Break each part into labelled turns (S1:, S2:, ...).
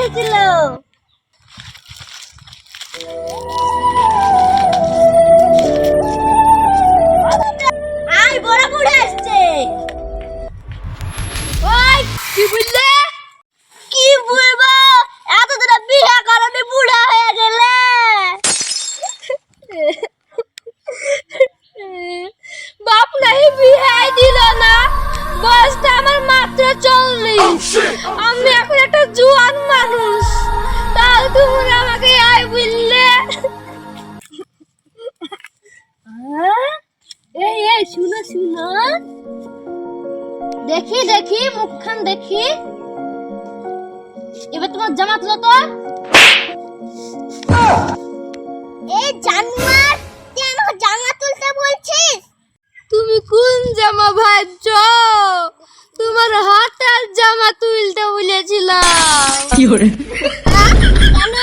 S1: হয়েছিল। আয় বড় বুড়া আসছে। ওই কি বললে? কি বলবো, এতদিন বিয়ে করনি বুড়া হয়ে গেলে। বাপ নাই বিয়ে দিল না, বয়সটা আমার মাত্র 40। আমি এখন একটা জোয়ান মানুষ, তাও তুমি আমাকে আয় বললে। এই এই শুনো শুনো, দেখি দেখি মুখখান দেখি। এবার তোমার জামা তুলো তো। এই জানোয়ার, তুই আমাকে জামা তুলতে বলছিস? তুমি কোন জামা ভাবছো? তোমার হাতের জামা তুলতে বলেছিলাম। কি করে? কেন?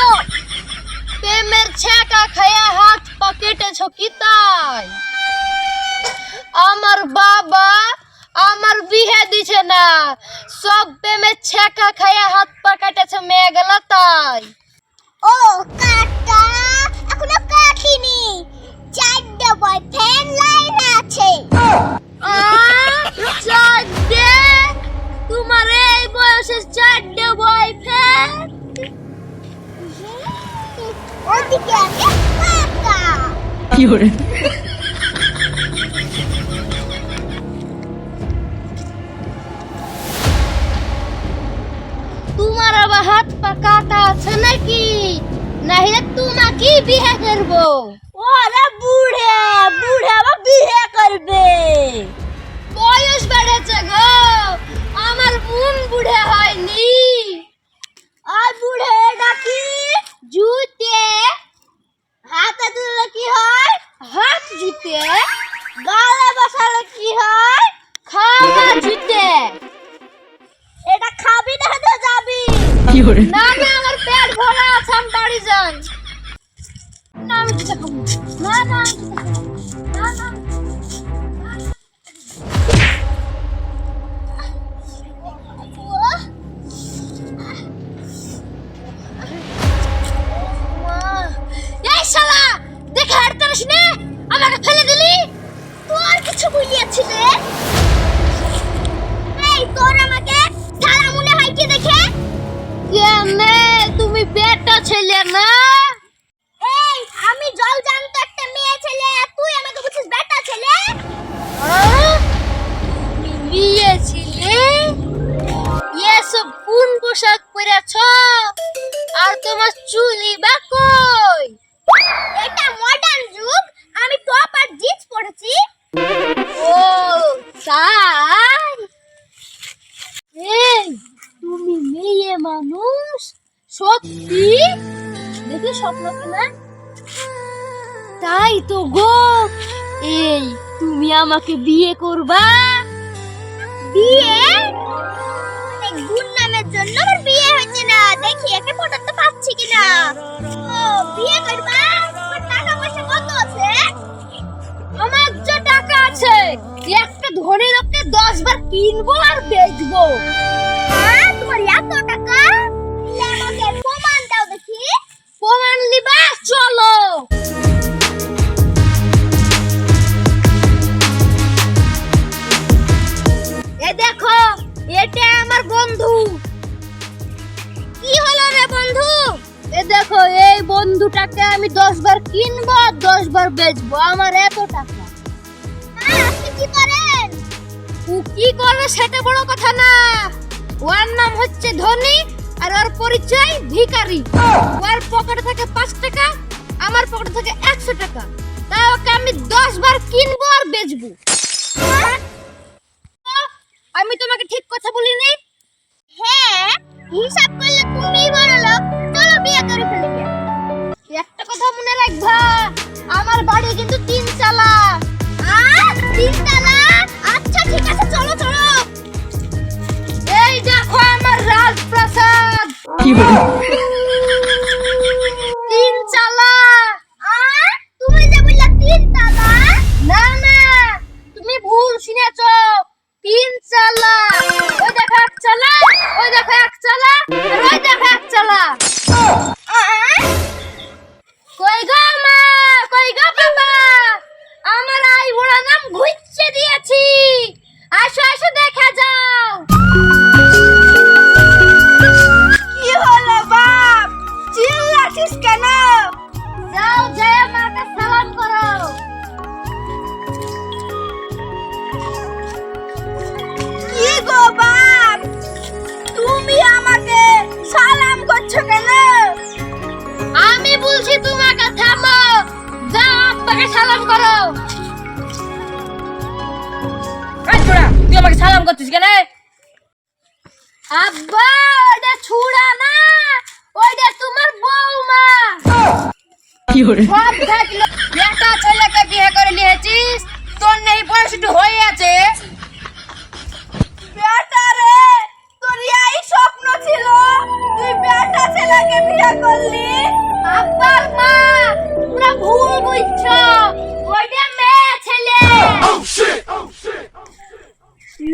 S1: প্রেমের ছ্যাঁকা খায়া হাত পা কেটেছো কি তাই? আমার বাবা আমার বিয়ে দিছে না, সব প্রেমের ছ্যাঁকা খায়া হাত পা কেটেছে মেয়ে গেল তাই। ও কাকা, এখনো কাটিনি, 4টা বয়ফ্রেন্ড লাইন আছে। চারটে? তোমার এই বয়সে 4টে বয়ফ্রেন্ড? ওদিকে আমি কাকা। কি করে? তোমার আবার হাত পা কাটা আছে নাকি? নাহলে তোমাকে বিয়ে করবো। ওরে বুড়ে বুড়ে আবার বিয়ে করবে? বয়স বেড়েছে গো, আমার মন বুড়ে হয়নি। আর বুড়ে ডাকি জুতে, হাতে তুললে কি হয়? হাত জুতে। গালে বসালে কি হয়? খাওয়া জুতে। এটা খাবি না তো যাবি। কি করে? না না, আমার পেট ভরা আছে, আমি বাড়ি যাই। না আমি জুতে খাবো না। না আমি জুতে খাবো না। না এই শালা, দেখে হাঁটতে পারিস না, আমাকে ফেলে দিলি। তোর কিছু বলিয়াছিলে? এই তোর আমাকে সারা মনে হয় কি দেখে? কেনে তুমি বেটা ছেলে না? এই আমি জল জানতো একটা মেয়ে ছেলে, তুই আমাকে বলছিস বেটা ছেলে? মেয়ে ছেলে? এসব কোন পোশাক পরেছো? আর তোমার চুলি বা কই? এটা মডার্ন যুগ, আমি টপ আর জিন্স পরেছি। ও তাই? এই তুমি মেয়ে মানুষ সত্যি? দেখি স্বপ্ন কিনা। তাই তো গো। এই তুমি আমাকে বিয়ে করবা? বিয়ে? গুণনামের জন্য আমার বিয়ে হচ্ছে না, দেখি একটা ফটো তো পাচ্ছি কিনা। ও বিয়ে করবা? তোমার টাকা পয়সা কত আছে? আমার যে টাকা আছে, একটা ধনী লোককে 10 বার কিনবো আর বেচবো। হ্যাঁ, তোমার এত টাকা? আমাকে প্রমাণ দাও দেখি। প্রমাণ নিবা? চলো। এ দেখো, এটা আমার বন্ধু। কি হলো রে বন্ধু? এ দেখো, এই বন্ধুটাকে আমি 10 বার কিনবো, 10 বার বেচবো, আমার এত টাকা। আপনি কি করেন? ও কি করে সেটা বড় কথা না, ওর নাম হচ্ছে ধনী আর ওর পরিচয় ভিখারি। ওর পকেটে থাকে 5 টাকা, আমার পকেটে থাকে 100 টাকা, তাই ওকে আমি 10 বার কিনবো আর বেচবো। আমি তোমাকে ঠিক কথা বলিনি? হ্যাঁ, হিসাব করলে তুমিই বড় লোক, চলো বিয়ে করে ফেলি। একটা কথা মনে রাখবা, আমার বাড়ি কিন্তু 3 চালা। 3 চালা? আচ্ছা ঠিক আছে, চলো চলো। এই দেখো আমার রাজপ্রাসাদ। কি বলে? 3 চালা। তুমি যে বললা 3 চালা? না না, তুমি ভুল শুনেছো, 3 চালা। ওই দেখো 1 চালা, ওই দেখো 1 চালা, আর ওই দেখো 1 চালা। বলছো কেন? আমি বলছি তোমাকে থামো, যাও আব্বাকে সালাম করো।
S2: এই ছোড়া, তুই আমাকে সালাম করছিস কেন?
S1: আব্বা ওটা ছুড়া না, ওইটা তোমার বৌমা।
S2: কি হরে
S1: সব থাকলো
S2: একটা ছেলেকে বিয়ে করে নিয়েছিস, তোর নেই বয়স একটু হয়ে আছে।
S1: বেটা রে, তোর এই স্বপ্ন ছিল তুই বেটা ছেলেকে বিয়ে করলি? আব্বার মা তোমরা ভুল বুঝছো, ওইটা মেয়ে ছেলে।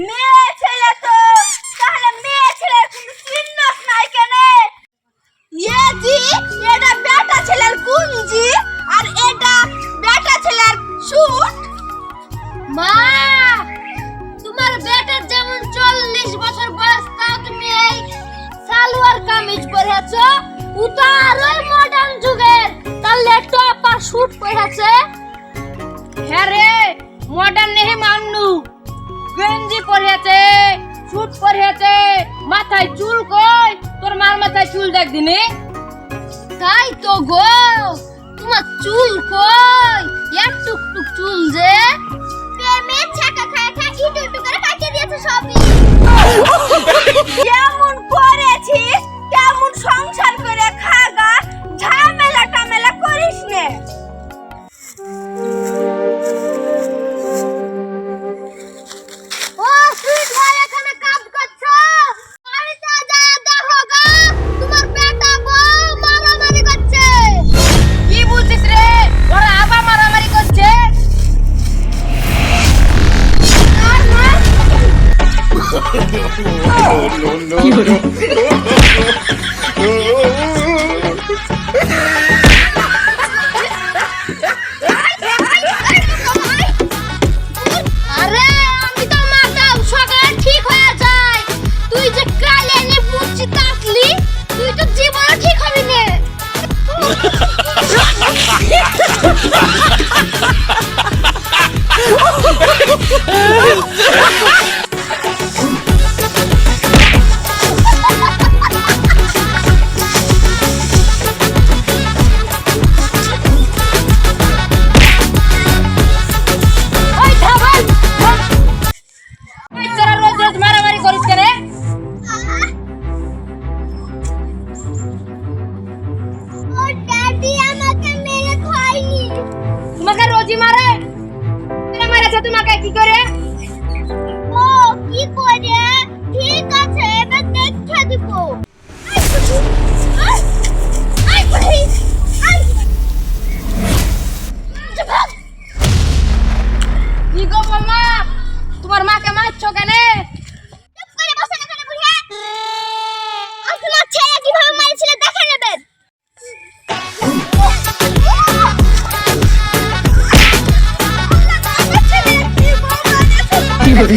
S1: মেয়ে ছেলে তো তাহলে মেয়ে ছেলের কোনো চিহ্ন নাই কেন? এটা বেটা ছেলের গুঞ্জি আর এটা বেটা ছেলের শুট। মা, তোমার বেটার যেমন 40 বছর বয়স, তাও তুমি এই সালোয়ার কামিজ পরেছো, ও তো আরো মডার্ন যুগের, তার ল্যাপটপ আর শুট পরেছে।
S2: হ্যাঁ রে, মডার্ন নেই মান্নু, গেঞ্জি পরেছে, স্যুট পরেছে, মাথায় চুল কই, তোর মার মাথায় চুল দেখ দিনে।
S1: তাই তো গো, তোমার চুল কই, এক টুকটুক চুল যে প্রেমে ছাকা খায় খায় ইটু ইটু করে কাটিয়ে দিয়েছে সবই। যেমন করেছিস তেমন সংসার করে খাগা, ঝামেলা টামেলা করিস নে। ও সুইট ভাই, এখানে কাজ করছো? বাড়িতে যা দেখো গো, তোমার বেটা বউ মারামারি করছে।
S2: কি বলছিস রে, ওরা আবার মারামারি করছে?
S1: আর না আরে আমি তো মাতাল, সকালে ঠিক হয়ে যায়। তুই যে কালে নে বুঝছি তাকলি, তুই তো জীবনে ঠিক হবি নে। ওই থামেন।
S2: এই তোরা রোজ রোজ মারামারি করিস কেন?
S1: ও ড্যাডি আমাকে মেরে খায়নি।
S2: তোমাকে রোজই মারে? কেন মারেছে তোমাকে, কি করে?
S1: ও কি করে? ঠিক আছে, এবার দেখে দিব। আই ভাই, আই
S2: কি গো মামা, তোমার মাকে মারছো কেন?
S1: চুপ করে বসে না কেন বুড়িয়া? আপনার ছেলে কিভাবে মারছিল দেখে নেবেন। কি করে?